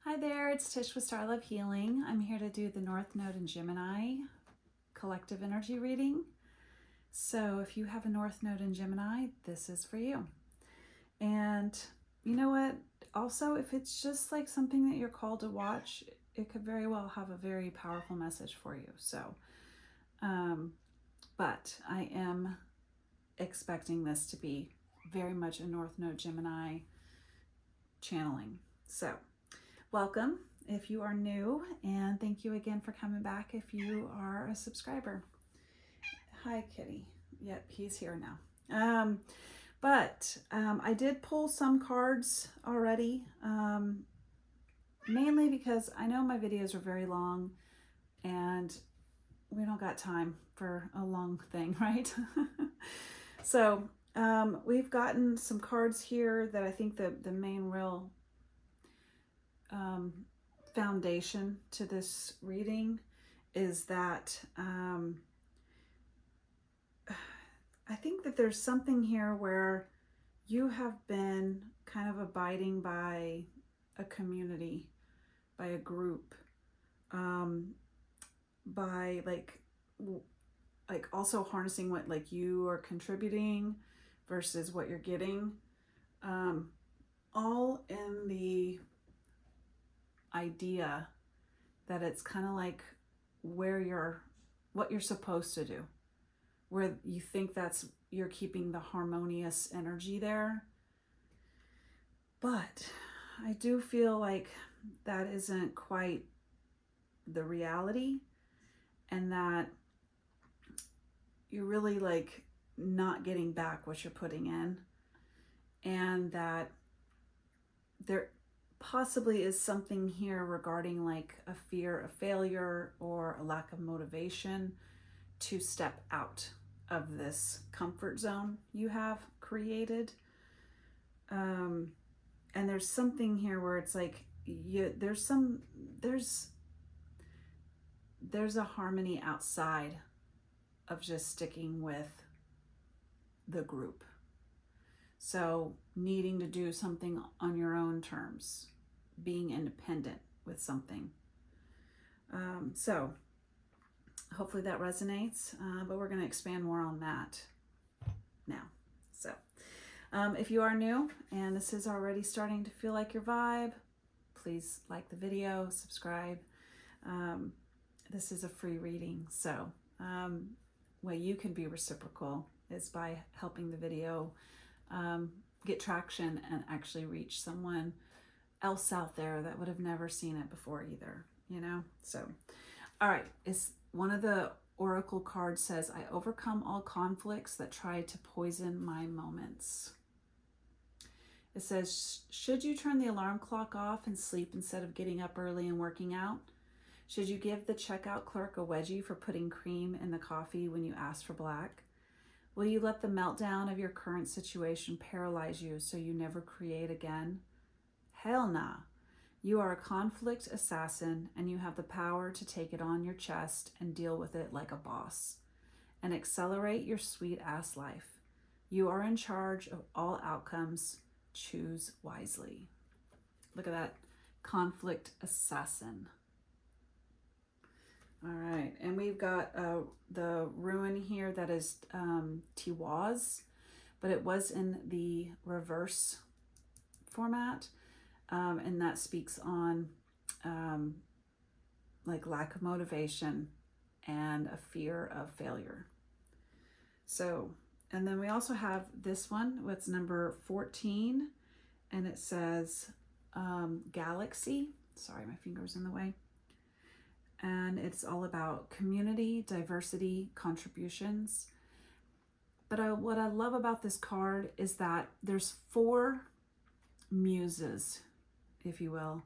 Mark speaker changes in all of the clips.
Speaker 1: Hi there, it's Tish with Star Love Healing. I'm here to do the North Node in Gemini collective energy reading. So if you have a North Node in Gemini, this is for you. And you know what? Also, if it's just like something that you're called to watch, it could very well have a very powerful message for you. So, but I am expecting this to be very much a North Node Gemini channeling. So, welcome if you are new, and thank you again for coming back if you are a subscriber. Hi, Kitty. Yep, he's here now. I did pull some cards already, mainly because I know my videos are very long and we don't got time for a long thing, right? So we've gotten some cards here that I think the main real foundation to this reading is that I think that there's something here where you have been kind of abiding by a community, by a group, by like also harnessing what like you are contributing versus what you're getting, all in the idea that it's kind of like what you're supposed to do, where you think you're keeping the harmonious energy there. But I do feel like that isn't quite the reality, and that you're really like not getting back what you're putting in, and that there possibly is something here regarding like a fear of failure or a lack of motivation to step out of this comfort zone you have created. And there's something here where it's like there's a harmony outside of just sticking with the group. So needing to do something on your own terms, being independent with something. So hopefully that resonates, but we're going to expand more on that now. So if you are new and this is already starting to feel like your vibe, please like the video, subscribe. This is a free reading, so way you can be reciprocal is by helping the video get traction and actually reach someone else out there that would have never seen it before either, you know? So, all right, it's one of the oracle cards says, I overcome all conflicts that try to poison my moments. It says, should you turn the alarm clock off and sleep instead of getting up early and working out? Should you give the checkout clerk a wedgie for putting cream in the coffee when you ask for black? Will you let the meltdown of your current situation paralyze you so you never create again? Hell nah. You are a conflict assassin, and you have the power to take it on your chest and deal with it like a boss and accelerate your sweet ass life. You are in charge of all outcomes. Choose wisely. Look at that, conflict assassin. All right, and we've got the ruin here that is Tiwaz, but it was in the reverse format, and that speaks on like lack of motivation and a fear of failure. So, and then we also have this one, what's number 14, and it says Galaxy. Sorry, my finger's in the way. And it's all about community, diversity, contributions. But what I love about this card is that there's 4 muses, if you will.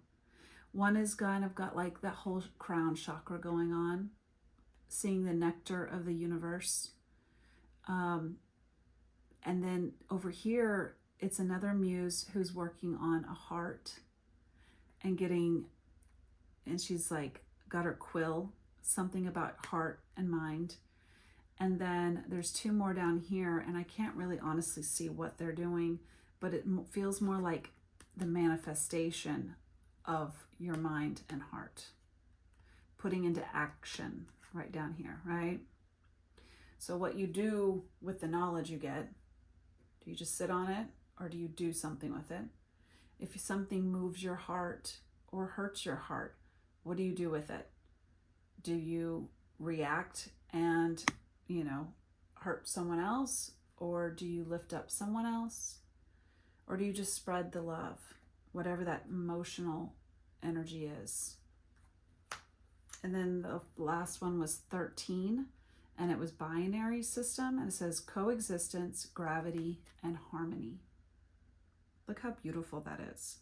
Speaker 1: One is kind of got like that whole crown chakra going on, seeing the nectar of the universe. And then over here, it's another muse who's working on a heart and she's like, got her quill, something about heart and mind. And then there's 2 more down here, and I can't really honestly see what they're doing, but it feels more like the manifestation of your mind and heart. Putting into action right down here, right? So what you do with the knowledge you get, do you just sit on it or do you do something with it? If something moves your heart or hurts your heart, what do you do with it? Do you react and, hurt someone else? Or do you lift up someone else? Or do you just spread the love, whatever that emotional energy is? And then the last one was 13, and it was binary system, and it says coexistence, gravity, and harmony. Look how beautiful that is.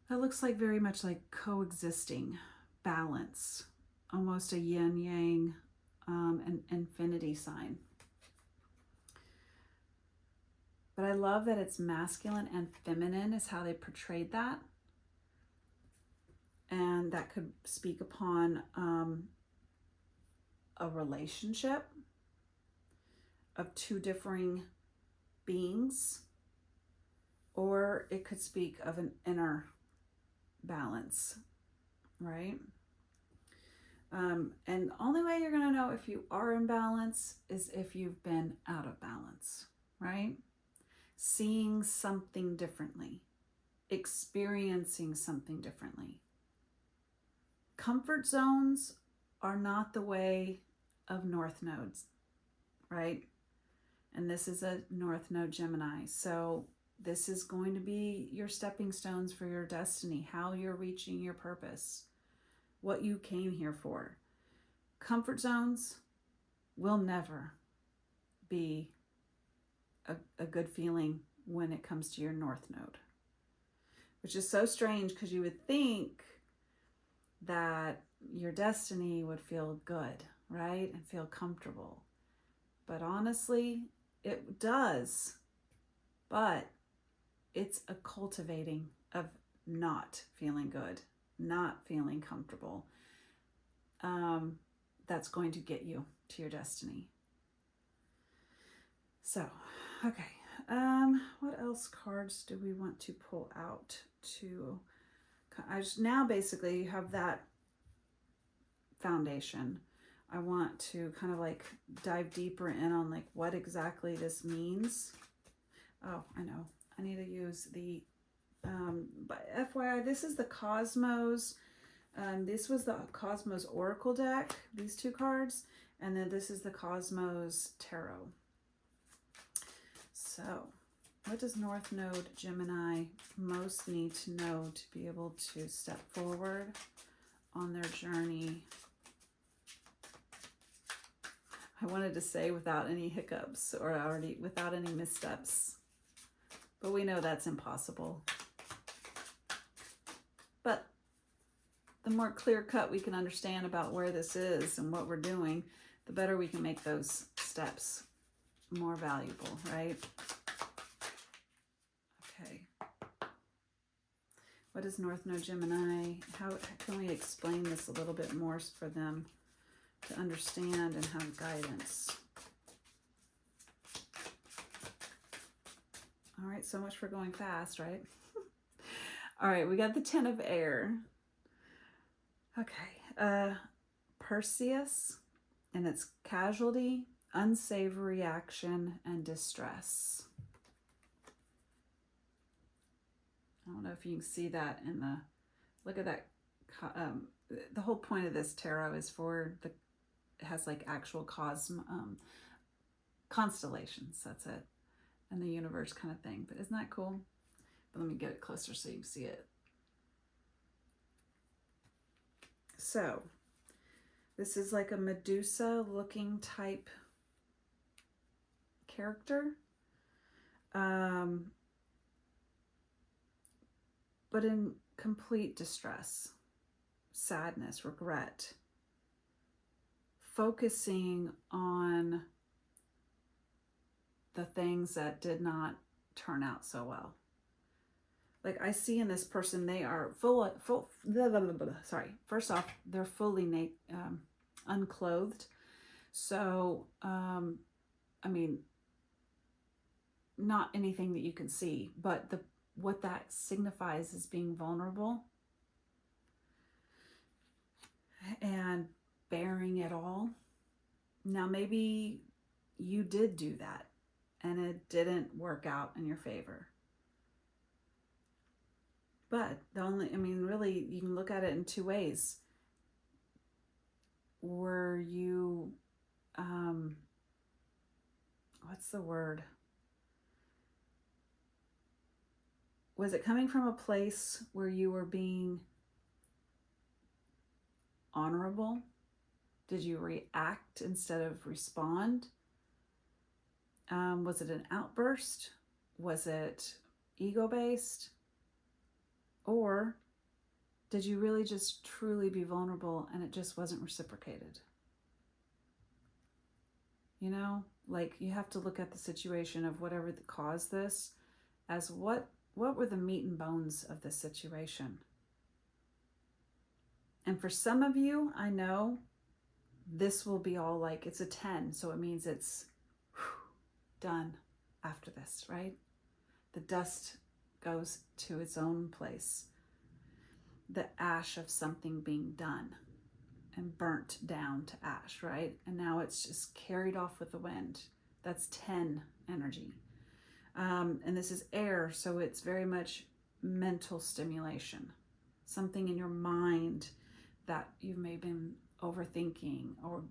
Speaker 1: That looks like very much like coexisting, balance, almost a yin-yang, an infinity sign. But I love that it's masculine and feminine is how they portrayed that. And that could speak upon a relationship of two differing beings, or it could speak of an inner balance, right? And the only way you're going to know if you are in balance is if you've been out of balance, right? Seeing something differently, experiencing something differently. Comfort zones are not the way of North nodes, right? And this is a North node Gemini. So this is going to be your stepping stones for your destiny, how you're reaching your purpose, what you came here for. Comfort zones will never be a good feeling when it comes to your North node, which is so strange because you would think that your destiny would feel good, right? And feel comfortable. But honestly, it does. But it's a cultivating of not feeling good, not feeling comfortable. That's going to get you to your destiny. So, okay. What else cards do we want to pull out to... now basically you have that foundation. I want to kind of like dive deeper in on like what exactly this means. Oh, I know. I need to use the, but FYI, this is the Cosmos. This was the Cosmos Oracle deck, these two cards. And then this is the Cosmos Tarot. So, what does North Node Gemini most need to know to be able to step forward on their journey? I wanted to say without any hiccups or already without any missteps, but we know that's impossible. But the more clear cut we can understand about where this is and what we're doing, the better we can make those steps more valuable, right? Okay. What is North Node Gemini? How can we explain this a little bit more for them to understand and have guidance? All right, so much for going fast, right? All right, we got the Ten of Air. Okay, Perseus, and it's casualty, unsavory action, and distress. I don't know if you can see that in the, look at that. The whole point of this tarot is for the, it has like actual constellations, that's it, and the universe kind of thing. But isn't that cool? But let me get it closer so you can see it. So this is like a Medusa looking type character, but in complete distress, sadness, regret, focusing on the things that did not turn out so well. Like I see in this person, they are first off, they're fully unclothed. So, I mean, not anything that you can see, but what that signifies is being vulnerable and bearing it all. Now, maybe you did do that and it didn't work out in your favor. But really, you can look at it in two ways. Were you, what's the word? Was it coming from a place where you were being honorable? Did you react instead of respond? Was it an outburst? Was it ego-based? Or did you really just truly be vulnerable and it just wasn't reciprocated? You know, like you have to look at the situation of whatever caused this as what were the meat and bones of this situation? And for some of you, I know this will be all like, it's a 10. So it means it's done after this, right? The dust goes to its own place. The ash of something being done and burnt down to ash, right? And now it's just carried off with the wind. That's 10 energy. And this is air, so it's very much mental stimulation. Something in your mind that you've maybe been overthinking or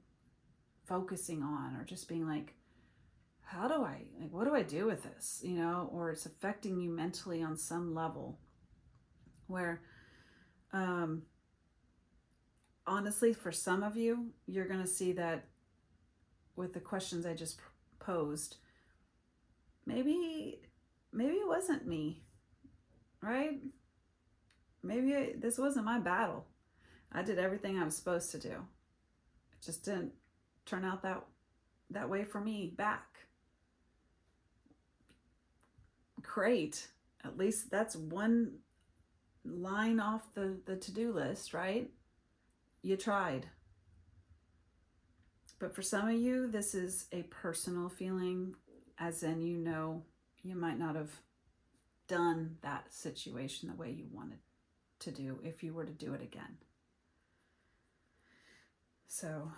Speaker 1: focusing on, or just being like, what do I do with this? You know, or it's affecting you mentally on some level where, honestly, for some of you, you're going to see that with the questions I just posed, maybe it wasn't me, right? Maybe this wasn't my battle. I did everything I was supposed to do. It just didn't turn out that way for me back. Great. At least that's one line off the to-do list, right? You tried. But for some of you, this is a personal feeling, as in, you know, you might not have done that situation the way you wanted to do if you were to do it again. So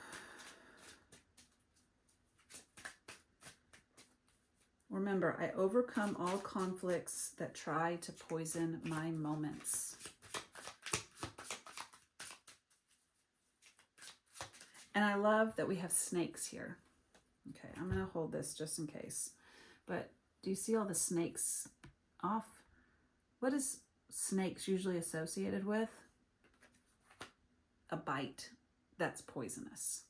Speaker 1: remember, I overcome all conflicts that try to poison my moments. And I love that we have snakes here. Okay, I'm going to hold this just in case. But do you see all the snakes off? What is snakes usually associated with? A bite that's poisonous,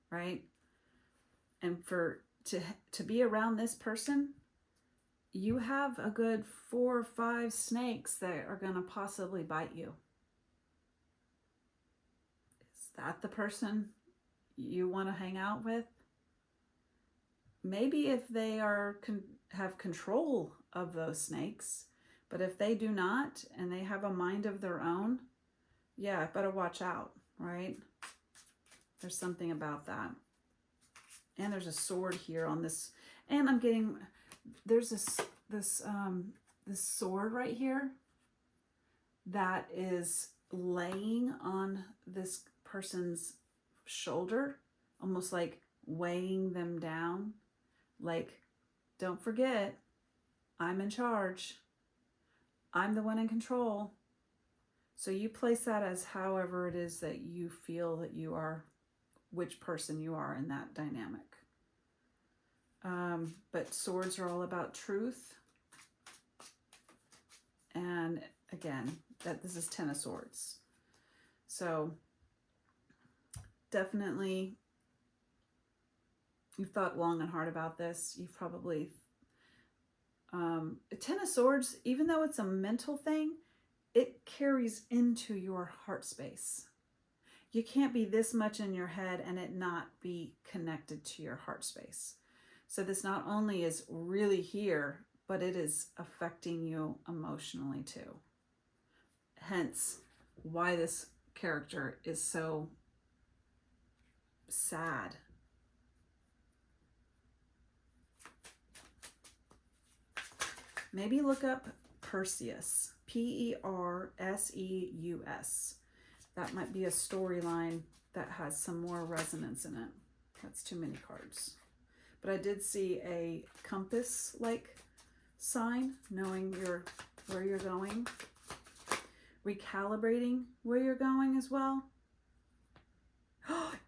Speaker 1: right? And to be around this person, you have a good 4 or 5 snakes that are going to possibly bite you. Is that the person you want to hang out with? Maybe if they have control of those snakes, but if they do not and they have a mind of their own, yeah, better watch out, right? There's something about that. And there's a sword here on this, and I'm getting, there's this sword right here that is laying on this person's shoulder, almost like weighing them down. Like, don't forget, I'm in charge. I'm the one in control. So you place that as however it is that you feel that you are, which person you are in that dynamic. But swords are all about truth. And again, this is 10 of Swords. So definitely, you've thought long and hard about this. You've probably, 10 of Swords, even though it's a mental thing, it carries into your heart space. You can't be this much in your head and it not be connected to your heart space. So this not only is really here, but it is affecting you emotionally too. Hence why this character is so sad. Maybe look up Perseus. Perseus. That might be a storyline that has some more resonance in it. That's too many cards. But I did see a compass-like sign, knowing where you're going. Recalibrating where you're going as well.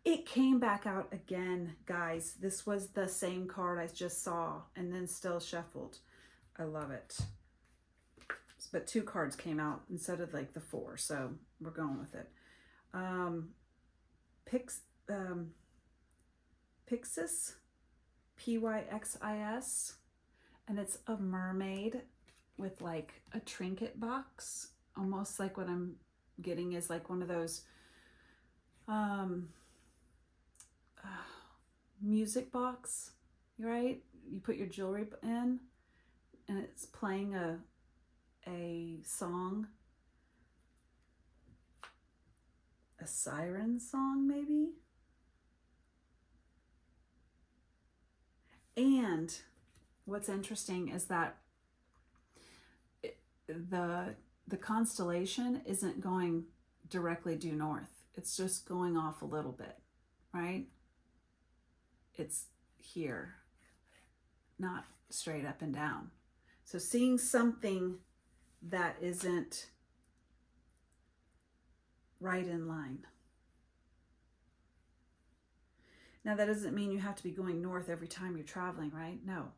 Speaker 1: It came back out again, guys. This was the same card I just saw and then still shuffled. I love it. But 2 cards came out instead of like the 4, so we're going with it. Pyxis, Pyxis, and it's a mermaid with like a trinket box. Almost like what I'm getting is like one of those music box, right? You put your jewelry in and it's playing a song, a siren song maybe. And what's interesting is that the constellation isn't going directly due north. It's just going off a little bit, right? It's here, not straight up and down. So seeing something that isn't right in line. Now that doesn't mean you have to be going north every time you're traveling, right? No.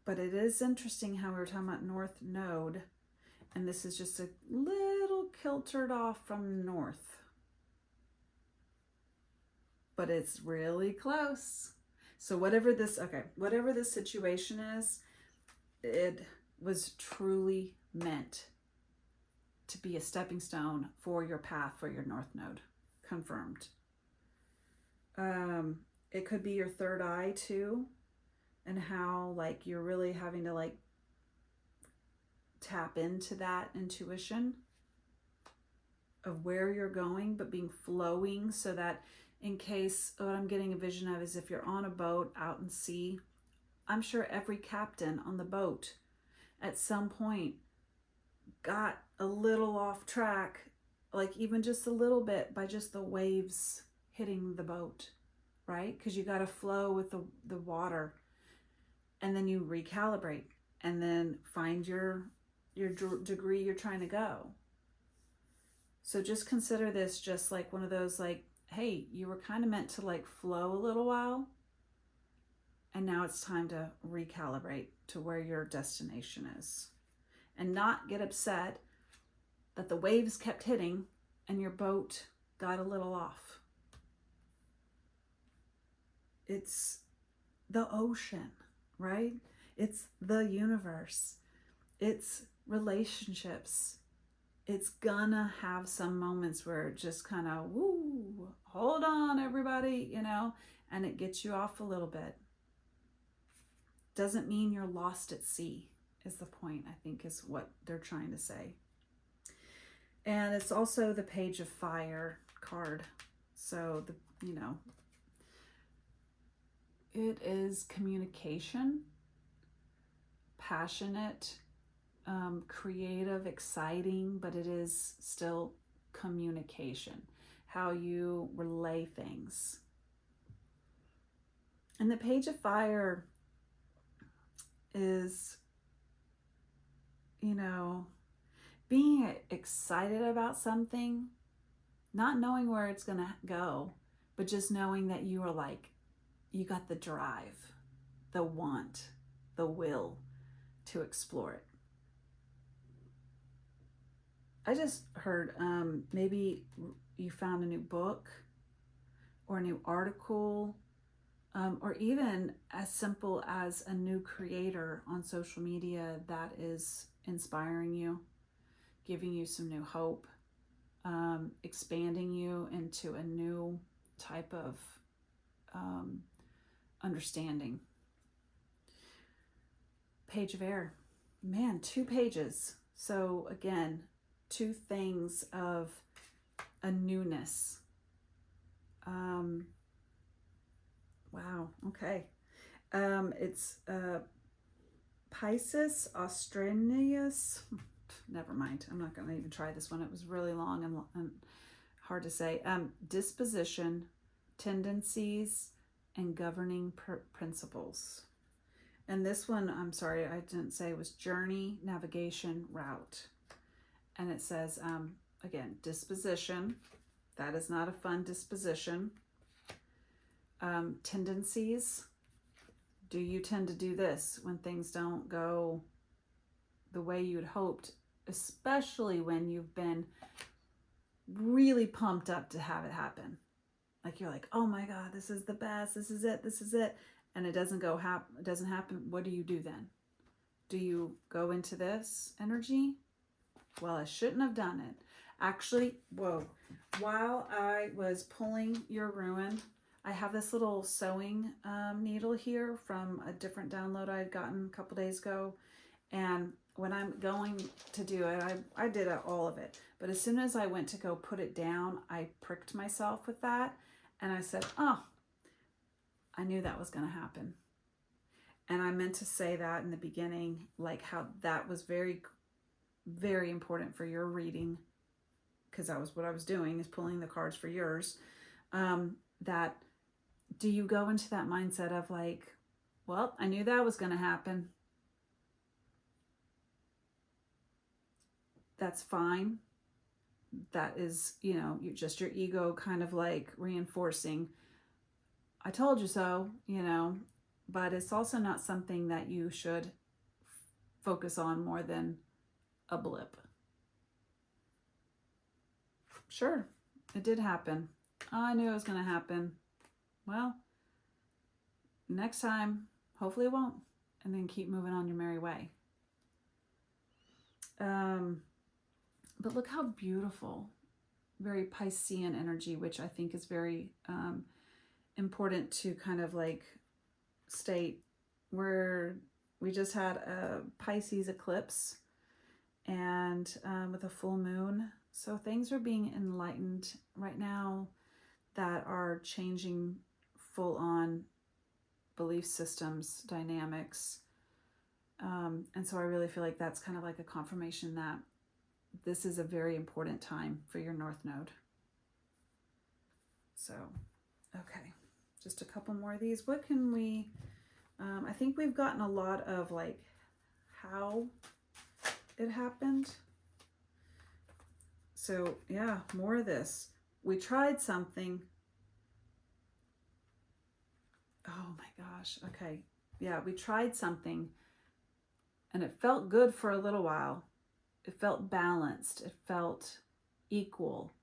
Speaker 1: But it is interesting how we were talking about North Node, and this is just a little kiltered off from north. But it's really close. So whatever this situation is, it was truly meant to be a stepping stone for your path, for your North Node. Confirmed. It could be your third eye too, and how like you're really having to like tap into that intuition of where you're going, but being flowing, so that in case, what I'm getting a vision of is if you're on a boat out in sea, I'm sure every captain on the boat at some point got a little off track, like even just a little bit, by just the waves hitting the boat, right? Because you got to flow with the water, and then you recalibrate and then find your degree you're trying to go. So just consider this just like one of those, like, hey, you were kind of meant to like flow a little while, and now it's time to recalibrate to where your destination is, and not get upset that the waves kept hitting and your boat got a little off. It's the ocean, right? It's the universe. It's relationships. It's gonna have some moments where it just kind of, woo, hold on everybody, you know, and it gets you off a little bit. Doesn't mean you're lost at sea, is the point, I think, is what they're trying to say. And it's also the Page of Fire card. So, it is communication, passionate, creative, exciting, but it is still communication, how you relay things. And the Page of Fire is, being excited about something, not knowing where it's going to go, but just knowing that you are like, you got the drive, the want, the will to explore it. I just heard maybe you found a new book or a new article, or even as simple as a new creator on social media that is inspiring you, giving you some new hope, expanding you into a new type of understanding. Page of Air. Man, 2 pages. So again, 2 things of a newness. Wow, okay. It's Pisces Australius. Never mind. I'm not going to even try this one. It was really long and hard to say. Disposition, tendencies, and governing principles. And this one, I'm sorry, I didn't say, was journey, navigation, route. And it says, again, disposition. That is not a fun disposition. Tendencies. Do you tend to do this when things don't go the way you'd hoped, especially when you've been really pumped up to have it happen? Like you're like, oh my God, this is the best. This is it. And it doesn't happen. What do you do then? Do you go into this energy? Well, I shouldn't have done it. Actually, whoa, while I was pulling your ruin, I have this little sewing needle here from a different download I had gotten a couple days ago. And when I'm going to do it, I did all of it. But as soon as I went to go put it down, I pricked myself with that. And I said, oh, I knew that was going to happen. And I meant to say that in the beginning, like how that was very, very important for your reading, because that was what I was doing, is pulling the cards for yours. That do you go into that mindset of like, well, I knew that was going to happen. That's fine. That is, you're just your ego kind of like reinforcing, I told you so, but it's also not something that you should focus on more than a blip. Sure, it did happen. I knew it was going to happen. Well, next time, hopefully it won't. And then keep moving on your merry way. But look how beautiful, very Piscean energy, which I think is very important to kind of like state, where we just had a Pisces eclipse and with a full moon. So things are being enlightened right now that are changing full on belief systems, dynamics. And so I really feel like that's kind of like a confirmation that this is a very important time for your North Node. So, okay, just a couple more of these. What can we, I think we've gotten a lot of like how it happened. So yeah, more of this. We tried something. Oh my gosh. Okay. Yeah, we tried something and it felt good for a little while. It felt balanced. It felt equal.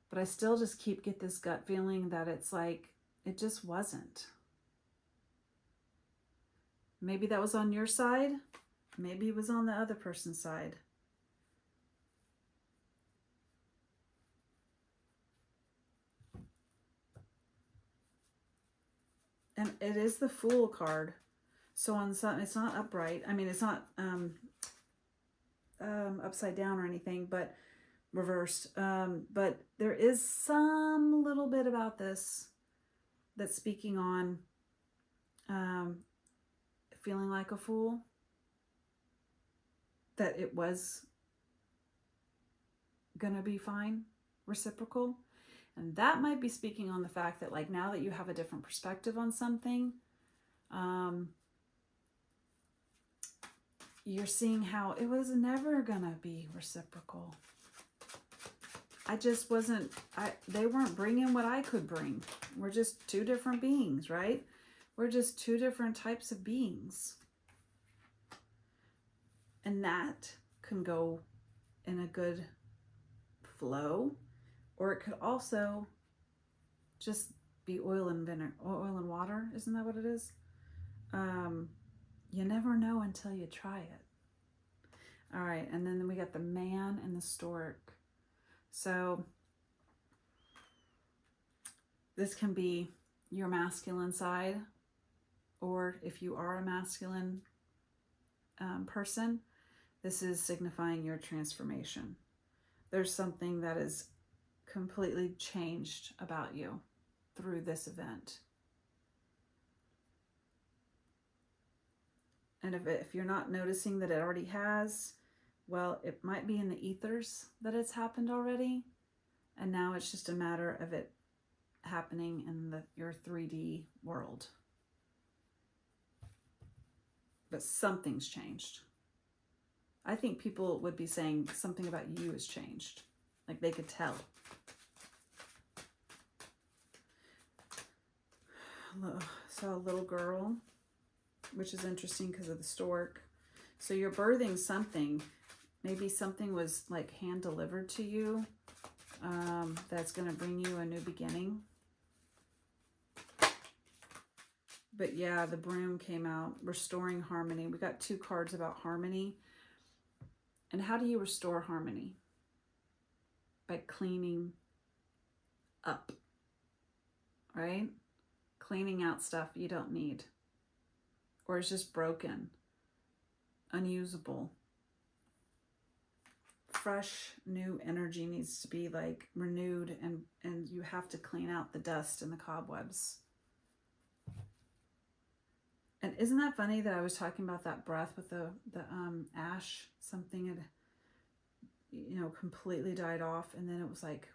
Speaker 1: But I still just get this gut feeling that it's like, it just wasn't. Maybe that was on your side. Maybe it was on the other person's side. And it is the Fool card. So on some, it's not upright. I mean, it's not upside down or anything, but reversed. But there is some little bit about this that's speaking on feeling like a fool. That it was gonna be fine, reciprocal. And that might be speaking on the fact that like now that you have a different perspective on something, you're seeing how it was never gonna be reciprocal. I just wasn't, they weren't bringing what I could bring. We're just two different beings, right? We're just two different types of beings. And that can go in a good flow, or it could also just be oil and water. Isn't that what it is? You never know until you try it. All right, and then we got the Man and the Stork. So this can be your masculine side, or if you are a masculine person, this is signifying your transformation. There's something that is completely changed about you through this event. And if you're not noticing that it already has, well, it might be in the ethers that it's happened already. And now it's just a matter of it happening in your 3D world. But something's changed. I think people would be saying something about you has changed. Like they could tell. So a little girl, which is interesting because of the stork. So you're birthing something. Maybe something was like hand delivered to you that's going to bring you a new beginning. But yeah, the broom came out, restoring harmony. We got 2 cards about harmony. And how do you restore harmony? By cleaning up, right? Cleaning out stuff you don't need, or is just broken, unusable. Fresh, new energy needs to be like renewed, and you have to clean out the dust and the cobwebs. And isn't that funny that I was talking about that breath with the ash? Something had, you know, completely died off, and then it was like,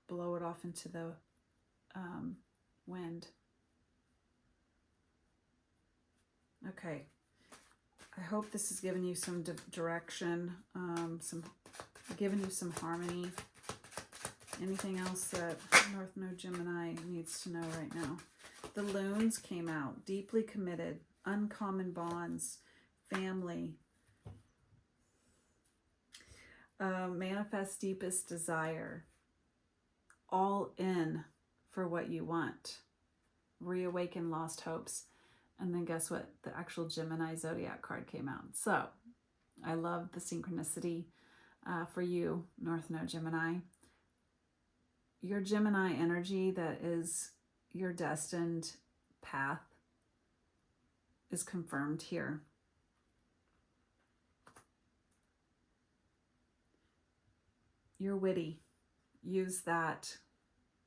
Speaker 1: whew, blow it off into the wind. Okay. I hope this has given you some direction, giving you some harmony. Anything else that North Node Gemini needs to know right now? The loons came out. Deeply committed, uncommon bonds, family. Manifest deepest desire. All in for what you want. Reawaken lost hopes. And then guess what? The actual Gemini zodiac card came out. So I love the synchronicity for you, North Node Gemini. Your Gemini energy that is your destined path is confirmed here. You're witty. Use that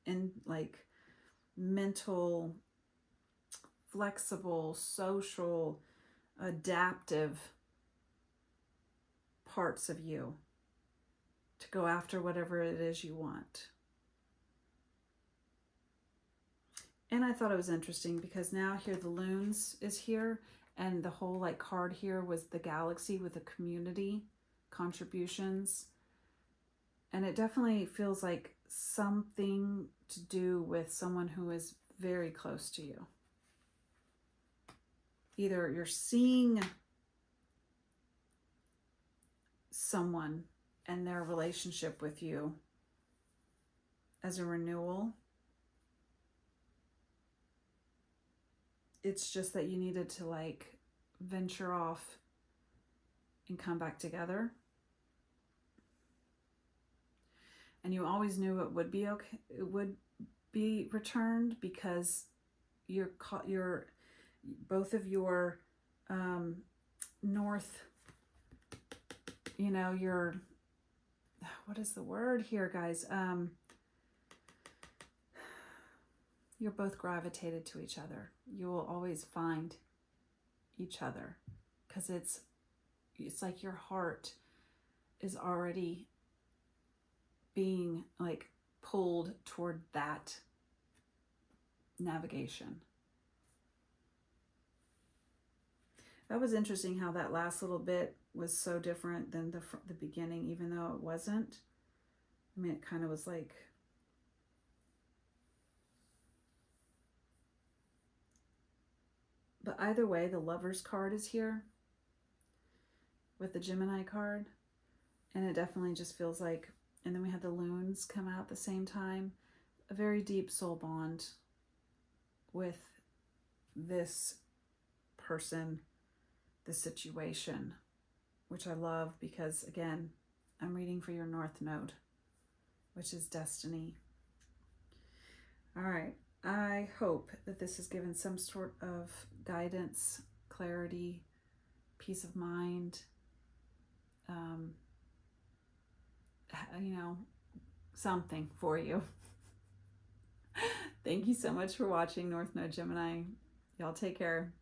Speaker 1: in like mental, flexible, social, adaptive parts of you to go after whatever it is you want. And I thought it was interesting because now here the loons is here, and the whole like card here was the galaxy with the community contributions. And it definitely feels like something to do with someone who is very close to you. Either you're seeing someone and their relationship with you as a renewal. It's just that you needed to like venture off and come back together. And you always knew it would be okay. It would be returned because your both of your north, you know, your, what is the word here, guys? You're both gravitated to each other. You will always find each other because it's like your heart is already being like pulled toward that navigation. That was interesting how that last little bit was so different than the beginning, even though it wasn't. I mean, it kind of was like, but either way, the Lover's card is here with the Gemini card, and it definitely just feels like, and then we had the loons come out at the same time, a very deep soul bond with this person, the situation, which I love because, again, I'm reading for your North Node, which is destiny. All right. I hope that this has given some sort of guidance, clarity, peace of mind, you know, something for you. Thank you so much for watching, North Node Gemini. Y'all take care.